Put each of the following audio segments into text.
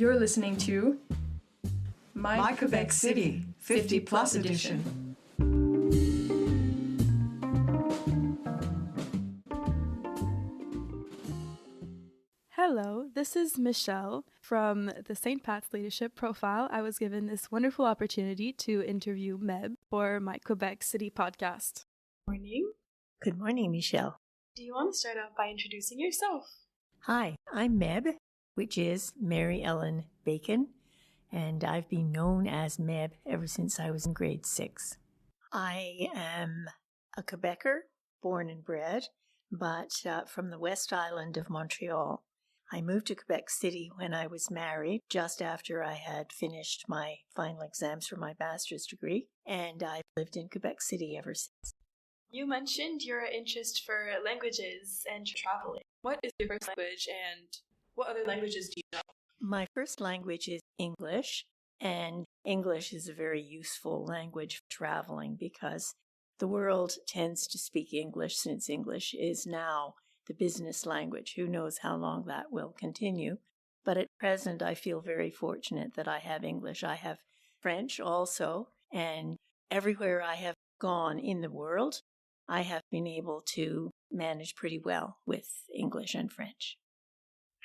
You're listening to My Quebec City, 50 Plus Edition. Hello, this is Michelle from the St. Pat's Leadership Profile. I was given this wonderful opportunity to interview Meb for my Quebec City podcast. Morning. Good morning, Michelle. Do you want to start off by introducing yourself? Hi, I'm Meb, which is Mary Ellen Bacon, and I've been known as Meb ever since I was in grade 6. I am a Quebecer, born and bred, but from the West Island of Montreal. I moved to Quebec City when I was married, just after I had finished my final exams for my master's degree, and I've lived in Quebec City ever since. You mentioned your interest for languages and traveling. What is your first language and what other languages do you know? My first language is English, and English is a very useful language for traveling because the world tends to speak English since English is now the business language. Who knows how long that will continue? But at present, I feel very fortunate that I have English. I have French also, and everywhere I have gone in the world, I have been able to manage pretty well with English and French.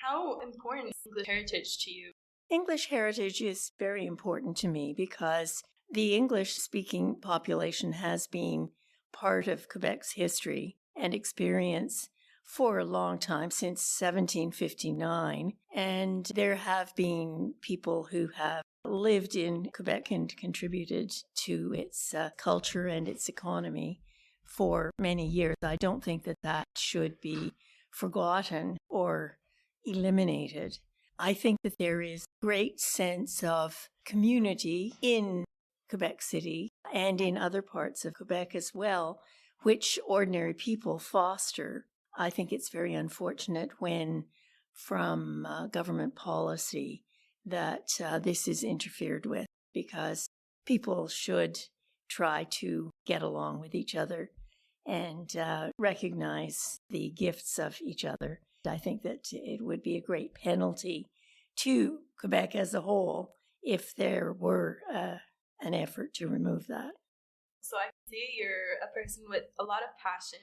How important is English heritage to you? English heritage is very important to me because the English-speaking population has been part of Quebec's history and experience for a long time, since 1759. And there have been people who have lived in Quebec and contributed to its culture and its economy for many years. I don't think that that should be forgotten or eliminated. I think that there is great sense of community in Quebec City and in other parts of Quebec as well, which ordinary people foster. I think it's very unfortunate when, from government policy, that this is interfered with, because people should try to get along with each other and recognize the gifts of each other. I think that it would be a great penalty to Quebec as a whole if there were an effort to remove that. So I see you're a person with a lot of passion,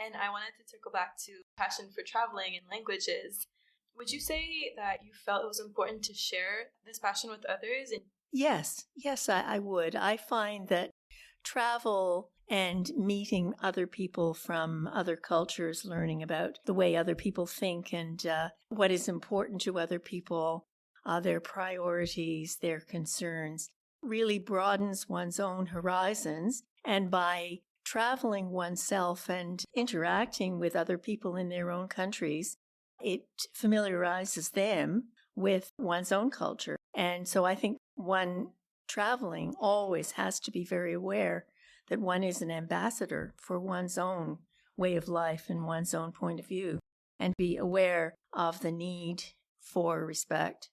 and I wanted to circle back to passion for traveling and languages. Would you say that you felt it was important to share this passion with others? Yes, I would. I find that travel and meeting other people from other cultures, learning about the way other people think and what is important to other people, their priorities, their concerns, really broadens one's own horizons. And by traveling oneself and interacting with other people in their own countries, it familiarizes them with one's own culture. And so I think one traveling always has to be very aware that one is an ambassador for one's own way of life and one's own point of view, and be aware of the need for respect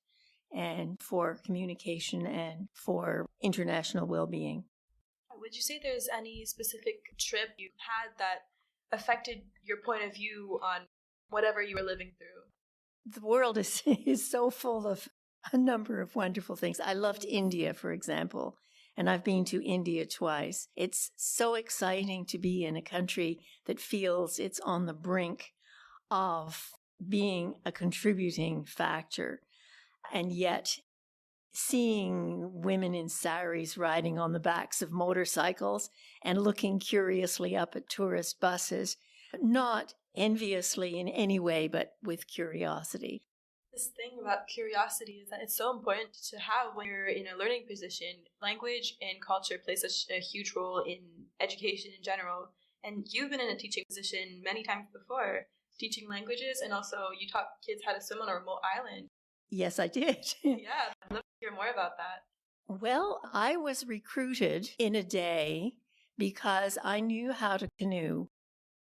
and for communication and for international well-being. Would you say there's any specific trip you had that affected your point of view on whatever you were living through? The world is so full of a number of wonderful things. I loved India, for example, and I've been to India twice. It's so exciting to be in a country that feels it's on the brink of being a contributing factor, and yet seeing women in saris riding on the backs of motorcycles and looking curiously up at tourist buses, not enviously in any way, but with curiosity. This thing about curiosity is that it's so important to have when you're in a learning position. Language and culture play such a huge role in education in general. And you've been in a teaching position many times before, teaching languages, and also you taught kids how to swim on a remote island. Yes, I did. Yeah, I'd love to hear more about that. Well, I was recruited in a day because I knew how to canoe,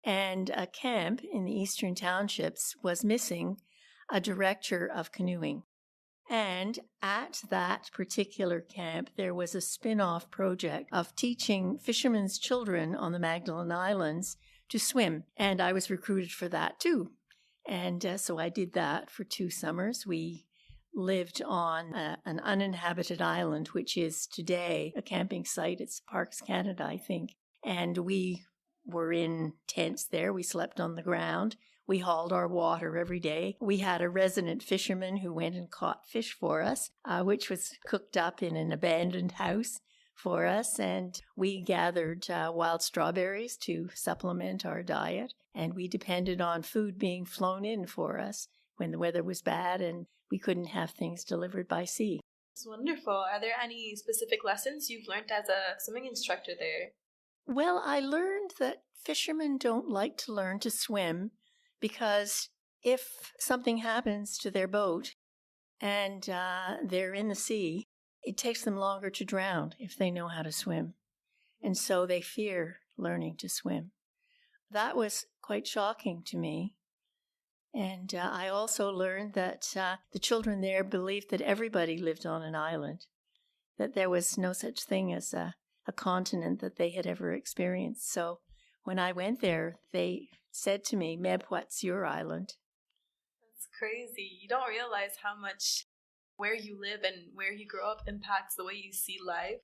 and a camp in the Eastern Townships was missing a director of canoeing. And at that particular camp, there was a spin-off project of teaching fishermen's children on the Magdalen Islands to swim. And I was recruited for that too. And so I did that for 2 summers. We lived on an uninhabited island, which is today a camping site. It's Parks Canada, I think. And we were in tents there. We slept on the ground. We hauled our water every day. We had a resident fisherman who went and caught fish for us, which was cooked up in an abandoned house for us. And we gathered wild strawberries to supplement our diet. And we depended on food being flown in for us when the weather was bad and we couldn't have things delivered by sea. It's wonderful. Are there any specific lessons you've learned as a swimming instructor there? Well, I learned that fishermen don't like to learn to swim because if something happens to their boat and they're in the sea, it takes them longer to drown if they know how to swim. And so they fear learning to swim. That was quite shocking to me. And I also learned that the children there believed that everybody lived on an island, that there was no such thing as a continent that they had ever experienced. So when I went there, they said to me, "Meb, what's your island?" That's crazy. You don't realize how much where you live and where you grow up impacts the way you see life.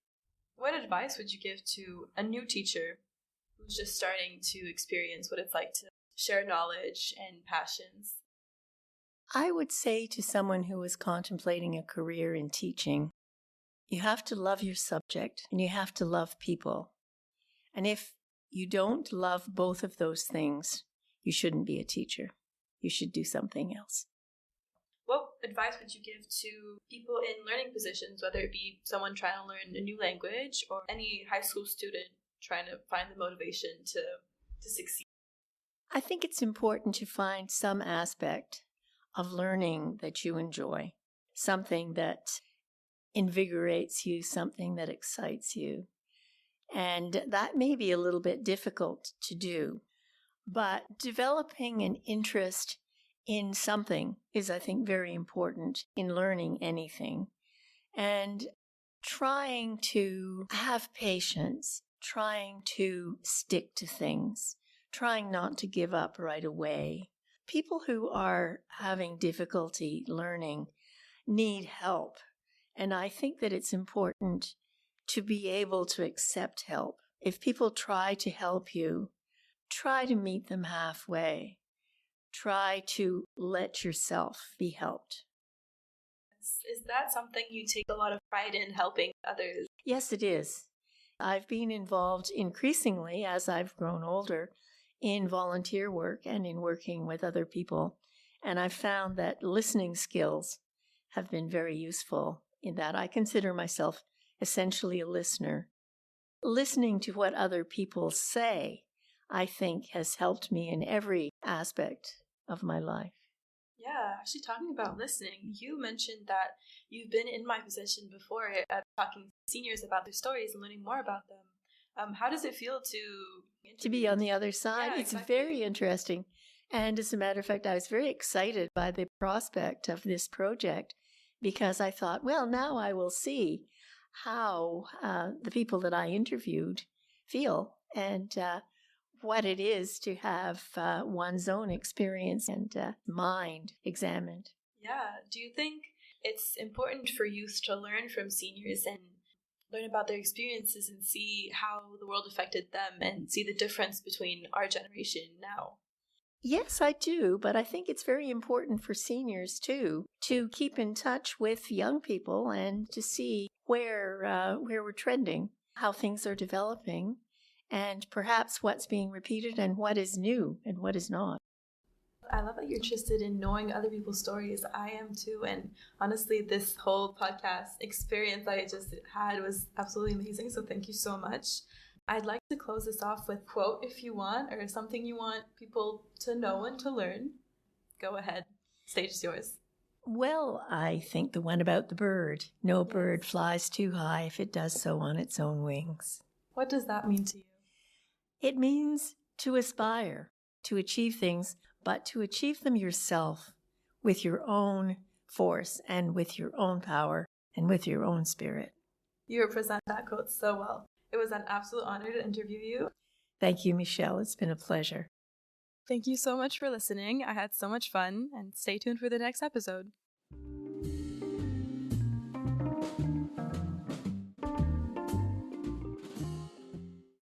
What advice would you give to a new teacher who's just starting to experience what it's like to share knowledge and passions? I would say to someone who was contemplating a career in teaching, you have to love your subject and you have to love people. And if you don't love both of those things, you shouldn't be a teacher. You should do something else. What advice would you give to people in learning positions, whether it be someone trying to learn a new language or any high school student trying to find the motivation to succeed? I think it's important to find some aspect of learning that you enjoy, something that invigorates you, something that excites you. And that may be a little bit difficult to do, but developing an interest in something is, I think, very important in learning anything. And trying to have patience, trying to stick to things, trying not to give up right away. People who are having difficulty learning need help. And I think that it's important to be able to accept help. If people try to help you, try to meet them halfway. Try to let yourself be helped. Is that something you take a lot of pride in, helping others? Yes, it is. I've been involved increasingly as I've grown older in volunteer work and in working with other people. And I've found that listening skills have been very useful in that. I consider myself essentially a listener. Listening to what other people say, I think, has helped me in every aspect of my life. Yeah, actually talking about listening, you mentioned that you've been in my position before talking to seniors about their stories and learning more about them. How does it feel to be on the other side? Yeah, it's exactly. Very interesting. And as a matter of fact, I was very excited by the prospect of this project because I thought, well, now I will see how the people that I interviewed feel and what it is to have one's own experience and mind examined. Yeah. Do you think it's important for youth to learn from seniors and learn about their experiences and see how the world affected them and see the difference between our generation now? Yes, I do, but I think it's very important for seniors too to keep in touch with young people and to see where we're trending, how things are developing, and perhaps what's being repeated and what is new and what is not. I love that you're interested in knowing other people's stories. I am too. And honestly, this whole podcast experience I just had was absolutely amazing. So thank you so much. I'd like to close this off with a quote if you want, or something you want people to know and to learn. Go ahead. Stage is yours. Well, I think the one about the bird. No bird flies too high if it does so on its own wings. What does that mean to you? It means to aspire, to achieve things, but to achieve them yourself with your own force and with your own power and with your own spirit. You represent that quote so well. It was an absolute honor to interview you. Thank you, Michelle. It's been a pleasure. Thank you so much for listening. I had so much fun, and stay tuned for the next episode.